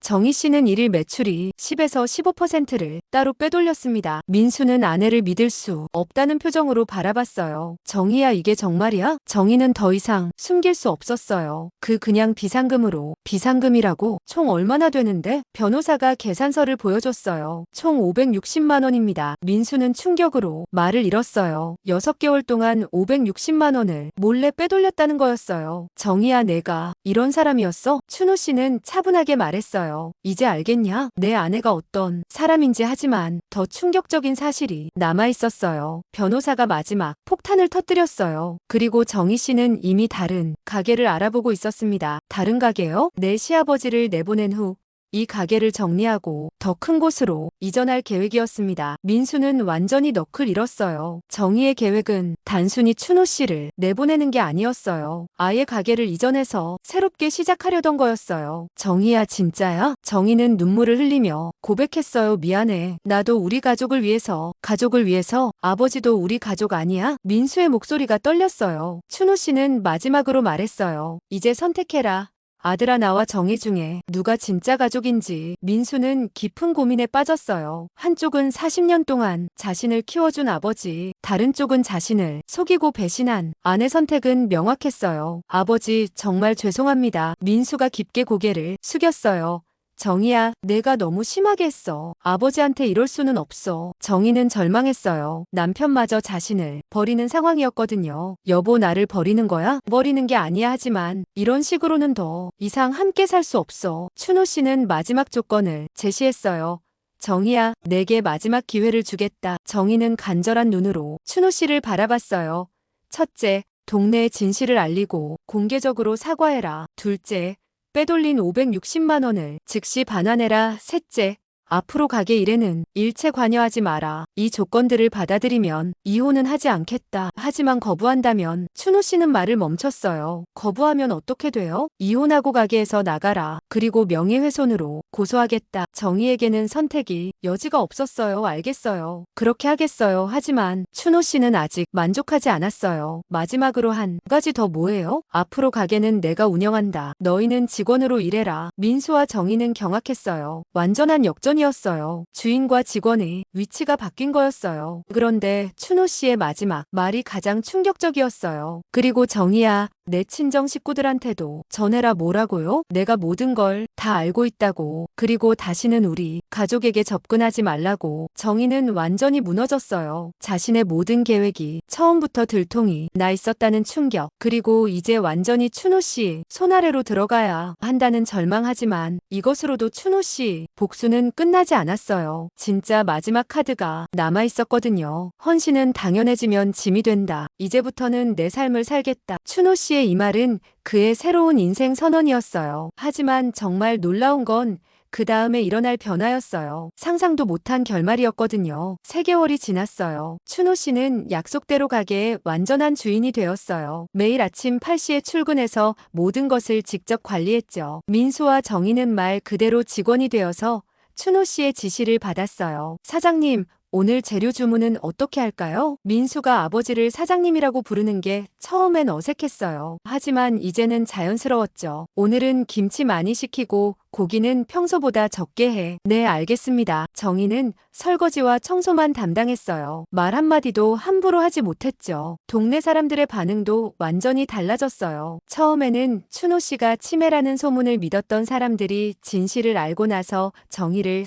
정희 씨는 일일 매출이 10에서 15%를 따로 빼돌렸습니다. 민수는 아내를 믿을 수 없다는 표정으로 바라봤어요. 정희야, 이게 정말이야? 정희는 더 이상 숨길 수 없었어요. 그냥 비상금으로. 비상금이라고? 총 얼마나 되는데? 변호사가 계산서를 보여줬어요. 총 560만 원입니다. 민수는 충격으로 말을 잃었어요. 6개월 동안 560만 원을 몰래 빼돌렸다는 거였어요. 정희야, 내가 이런 사람이었어? 춘호 씨는 차분하게 말했어요. 이제 알겠냐? 내 아내가 어떤 사람인지. 하지만 더 충격적인 사실이 남아있었어요. 변호사가 마지막 폭탄을 터뜨렸어요. 그리고 정희 씨는 이미 다른 가게를 알아보고 있었습니다. 다른 가게요? 내 시아버지를 내보낸 후 이 가게를 정리하고 더 큰 곳으로 이전할 계획이었습니다. 민수는 완전히 넋을 잃었어요. 정희의 계획은 단순히 춘호 씨를 내보내는 게 아니었어요. 아예 가게를 이전해서 새롭게 시작하려던 거였어요. 정희야, 진짜야? 정희는 눈물을 흘리며 고백했어요. 미안해. 나도 우리 가족을 위해서. 가족을 위해서? 아버지도 우리 가족 아니야? 민수의 목소리가 떨렸어요. 춘호 씨는 마지막으로 말했어요. 이제 선택해라. 아들아, 나와 정희 중에 누가 진짜 가족인지. 민수는 깊은 고민에 빠졌어요. 한쪽은 40년 동안 자신을 키워준 아버지, 다른 쪽은 자신을 속이고 배신한 아내. 선택은 명확했어요. 아버지, 정말 죄송합니다. 민수가 깊게 고개를 숙였어요. 정희야, 내가 너무 심하게 했어. 아버지한테 이럴 수는 없어. 정희는 절망했어요. 남편마저 자신을 버리는 상황이었거든요. 여보, 나를 버리는 거야? 버리는 게 아니야. 하지만 이런 식으로는 더 이상 함께 살 수 없어. 춘호 씨는 마지막 조건을 제시했어요. 정희야, 내게 마지막 기회를 주겠다. 정희는 간절한 눈으로 춘호 씨를 바라봤어요. 첫째, 동네에 진실을 알리고 공개적으로 사과해라. 둘째, 빼돌린 560만 원을 즉시 반환해라. 셋째, 앞으로 가게 일에는 일체 관여하지 마라. 이 조건들을 받아들이면 이혼은 하지 않겠다. 하지만 거부한다면. 춘호 씨는 말을 멈췄어요. 거부하면 어떻게 돼요? 이혼하고 가게에서 나가라. 그리고 명예훼손으로 고소하겠다. 정희에게는 선택이 여지가 없었어요. 알겠어요. 그렇게 하겠어요. 하지만 춘호 씨는 아직 만족하지 않았어요. 마지막으로 한 가지 더. 뭐예요? 앞으로 가게는 내가 운영한다. 너희는 직원으로 일해라. 민수와 정희는 경악했어요. 완전한 역전이었어요. 주인과 직원의 위치가 바뀐 거였어요. 그런데 춘호 씨의 마지막 말이 가장 충격적이었어요. 그리고 정희야, 내 친정 식구들한테도 전해라. 뭐라고요? 내가 모든 걸 다 알고 있다고. 그리고 다시는 우리 가족에게 접근하지 말라고. 정희는 완전히 무너졌어요. 자신의 모든 계획이 처음부터 들통이 나 있었다는 충격. 그리고 이제 완전히 춘호 씨 손 아래로 들어가야 한다는 절망. 하지만 이것으로도 춘호 씨 복수는 끝나지 않았어요. 진짜 마지막 카드가 남아 있었거든요. 헌신은 당연해지면 짐이 된다. 이제부터는 내 삶을 살겠다. 춘호 씨의 이 말은 그의 새로운 인생 선언이었어요. 하지만 정말 놀라운 건 그 다음에 일어날 변화였어요. 상상도 못한 결말이었거든요. 3개월이 지났어요. 춘호 씨는 약속대로 가게의 완전한 주인이 되었어요. 매일 아침 8시에 출근해서 모든 것을 직접 관리했죠. 민수와 정희는 말 그대로 직원이 되어서 춘호 씨의 지시를 받았어요. 사장님, 오늘 재료 주문은 어떻게 할까요? 민수가 아버지를 사장님이라고 부르는 게 처음엔 어색했어요. 하지만 이제는 자연스러웠죠. 오늘은 김치 많이 시키고 고기는 평소보다 적게 해. 네, 알겠습니다. 정희는 설거지와 청소만 담당했어요. 말 한마디도 함부로 하지 못했죠. 동네 사람들의 반응도 완전히 달라졌어요. 처음에는 춘호 씨가 치매라는 소문을 믿었던 사람들이 진실을 알고 나서 정희를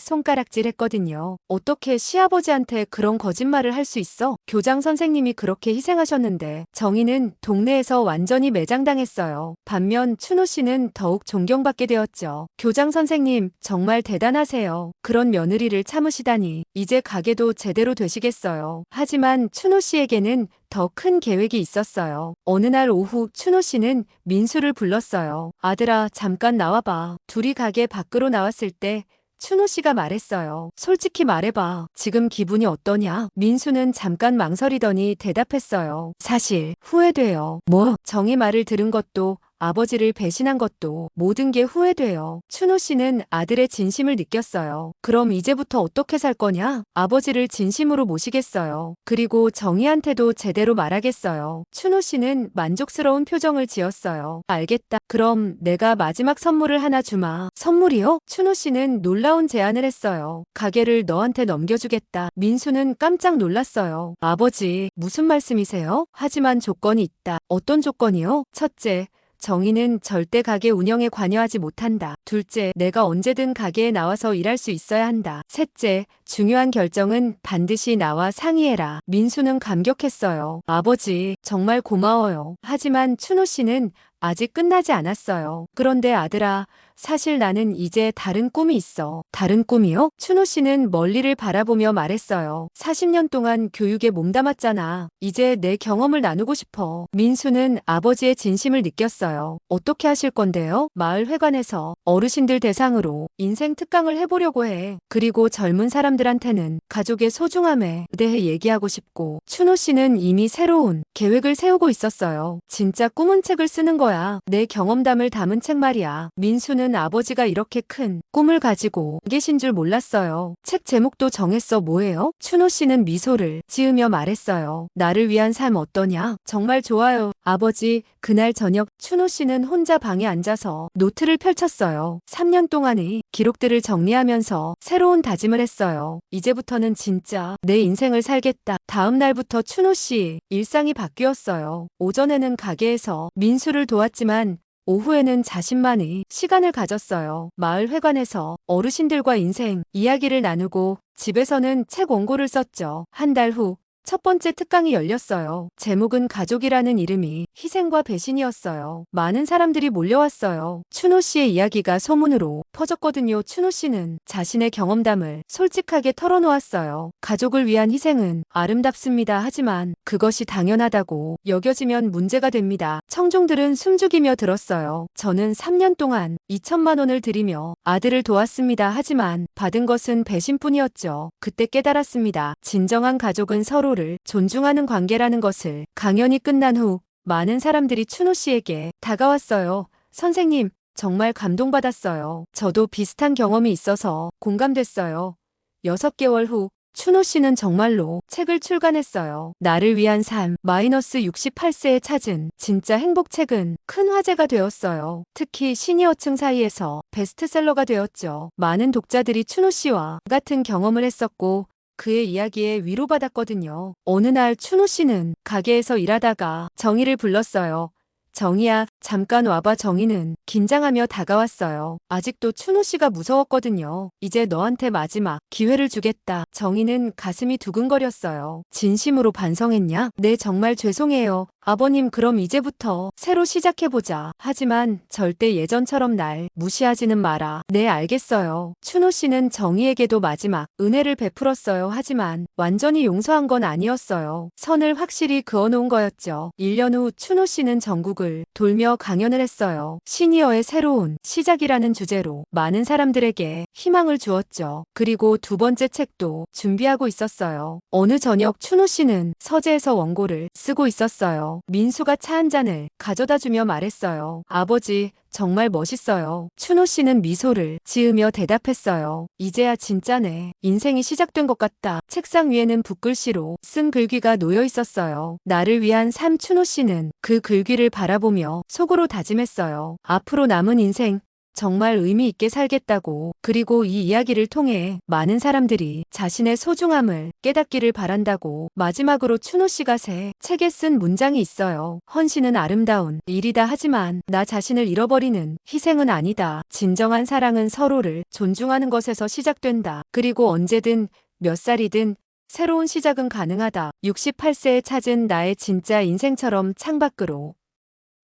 손가락질했거든요. 어떻게 시아버지한테 그런 거짓말을 할 수 있어? 교장 선생님이 그렇게 희생하셨는데. 정희는 동네에서 완전히 매장당했어요. 반면 춘호 씨는 더욱 존경받게 되었죠. 교장 선생님, 정말 대단하세요. 그런 며느리를 참으시다니. 이제 가게도 제대로 되시겠어요. 하지만 춘호 씨에게는 더 큰 계획이 있었어요. 어느 날 오후 춘호 씨는 민수를 불렀어요. 아들아, 잠깐 나와봐. 둘이 가게 밖으로 나왔을 때 춘호 씨가 말했어요. 솔직히 말해봐. 지금 기분이 어떠냐? 민수는 잠깐 망설이더니 대답했어요. 사실 후회돼요. 뭐? 정희 말을 들은 것도 아버지를 배신한 것도 모든 게 후회돼요. 춘호 씨는 아들의 진심을 느꼈어요. 그럼 이제부터 어떻게 살 거냐? 아버지를 진심으로 모시겠어요. 그리고 정희한테도 제대로 말하겠어요. 춘호 씨는 만족스러운 표정을 지었어요. 알겠다. 그럼 내가 마지막 선물을 하나 주마. 선물이요? 춘호 씨는 놀라운 제안을 했어요. 가게를 너한테 넘겨주겠다. 민수는 깜짝 놀랐어요. 아버지, 무슨 말씀이세요? 하지만 조건이 있다. 어떤 조건이요? 첫째, 정희는 절대 가게 운영에 관여하지 못한다. 둘째, 내가 언제든 가게에 나와서 일할 수 있어야 한다. 셋째, 중요한 결정은 반드시 나와 상의해라. 민수는 감격했어요. 아버지, 정말 고마워요. 하지만 춘호 씨는 아직 끝나지 않았어요. 그런데 아들아, 사실 나는 이제 다른 꿈이 있어. 다른 꿈이요? 춘호 씨는 멀리를 바라보며 말했어요. 40년 동안 교육에 몸담았잖아. 이제 내 경험을 나누고 싶어. 민수는 아버지의 진심을 느꼈어요. 어떻게 하실 건데요? 마을 회관에서 어르신들 대상으로 인생 특강을 해보려고 해. 그리고 젊은 사람들한테는 가족의 소중함에 대해 얘기하고 싶고. 춘호 씨는 이미 새로운 계획을 세우고 있었어요. 진짜 꿈은 책을 쓰는 거야. 내 경험담을 담은 책 말이야. 민수는 아버지가 이렇게 큰 꿈을 가지고 계신 줄 몰랐어요. 책 제목도 정했어. 뭐예요? 춘호 씨는 미소를 지으며 말했어요. 나를 위한 삶 어떠냐? 정말 좋아요. 아버지, 그날 저녁 춘호 씨는 혼자 방에 앉아서 노트를 펼쳤어요. 3년 동안의 기록들을 정리하면서 새로운 다짐을 했어요. 이제부터는 진짜 내 인생을 살겠다. 다음 날부터 춘호 씨 일상이 바뀌었어요. 오전에는 가게에서 민수를 도왔지만 오후에는 자신만의 시간을 가졌어요. 마을 회관에서 어르신들과 인생 이야기를 나누고 집에서는 책 원고를 썼죠. 한 달 후 첫 번째 특강이 열렸어요. 제목은 가족이라는 이름이 희생과 배신이었어요. 많은 사람들이 몰려왔어요. 춘호 씨의 이야기가 소문으로 퍼졌거든요. 춘호 씨는 자신의 경험담을 솔직하게 털어놓았어요. 가족을 위한 희생은 아름답습니다. 하지만 그것이 당연하다고 여겨지면 문제가 됩니다. 청중들은 숨죽이며 들었어요. 저는 3년 동안 2천만 원을 들이며 아들을 도왔습니다. 하지만 받은 것은 배신뿐이었죠. 그때 깨달았습니다. 진정한 가족은 서로를 존중하는 관계라는 것을. 강연이 끝난 후 많은 사람들이 춘호 씨에게 다가왔어요. 선생님, 정말 감동받았어요. 저도 비슷한 경험이 있어서 공감됐어요. 6개월 후 춘호 씨는 정말로 책을 출간했어요. 나를 위한 삶, -68세에 찾은 진짜 행복책은 큰 화제가 되었어요. 특히 시니어층 사이에서 베스트셀러가 되었죠. 많은 독자들이 춘호 씨와 같은 경험을 했었고 그의 이야기에 위로받았거든요. 어느 날 춘호 씨는 가게에서 일하다가 정희를 불렀어요. 정희야, 잠깐 와봐. 정희는 긴장하며 다가왔어요. 아직도 춘호 씨가 무서웠거든요. 이제 너한테 마지막 기회를 주겠다. 정희는 가슴이 두근거렸어요. 진심으로 반성했냐? 네, 정말 죄송해요. 아버님, 그럼 이제부터 새로 시작해보자. 하지만 절대 예전처럼 날 무시하지는 마라. 네, 알겠어요. 춘호 씨는 정희에게도 마지막 은혜를 베풀었어요. 하지만 완전히 용서한 건 아니었어요. 선을 확실히 그어놓은 거였죠. 1년 후 춘호 씨는 전국을 돌며 강연을 했어요. 시니어의 새로운 시작이라는 주제로 많은 사람들에게 희망을 주었죠. 그리고 두 번째 책도 준비하고 있었어요. 어느 저녁 춘호 씨는 서재에서 원고를 쓰고 있었어요. 민수가 차 한 잔을 가져다 주며 말했어요. 아버지, 정말 멋있어요. 춘호 씨는 미소를 지으며 대답했어요. 이제야 진짜네. 인생이 시작된 것 같다. 책상 위에는 붓글씨로 쓴 글귀가 놓여 있었어요. 나를 위한 삶. 춘호 씨는 그 글귀를 바라보며 속으로 다짐했어요. 앞으로 남은 인생 정말 의미 있게 살겠다고. 그리고 이 이야기를 통해 많은 사람들이 자신의 소중함을 깨닫기를 바란다고. 마지막으로 춘호 씨가 새 책에 쓴 문장이 있어요. 헌신은 아름다운 일이다. 하지만 나 자신을 잃어버리는 희생은 아니다. 진정한 사랑은 서로를 존중하는 것에서 시작된다. 그리고 언제든 몇 살이든 새로운 시작은 가능하다. 68세에 찾은 나의 진짜 인생처럼 창밖으로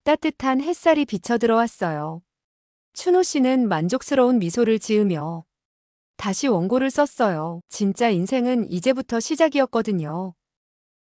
따뜻한 햇살이 비쳐 들어왔어요. 춘호 씨는 만족스러운 미소를 지으며 다시 원고를 썼어요. 진짜 인생은 이제부터 시작이었거든요.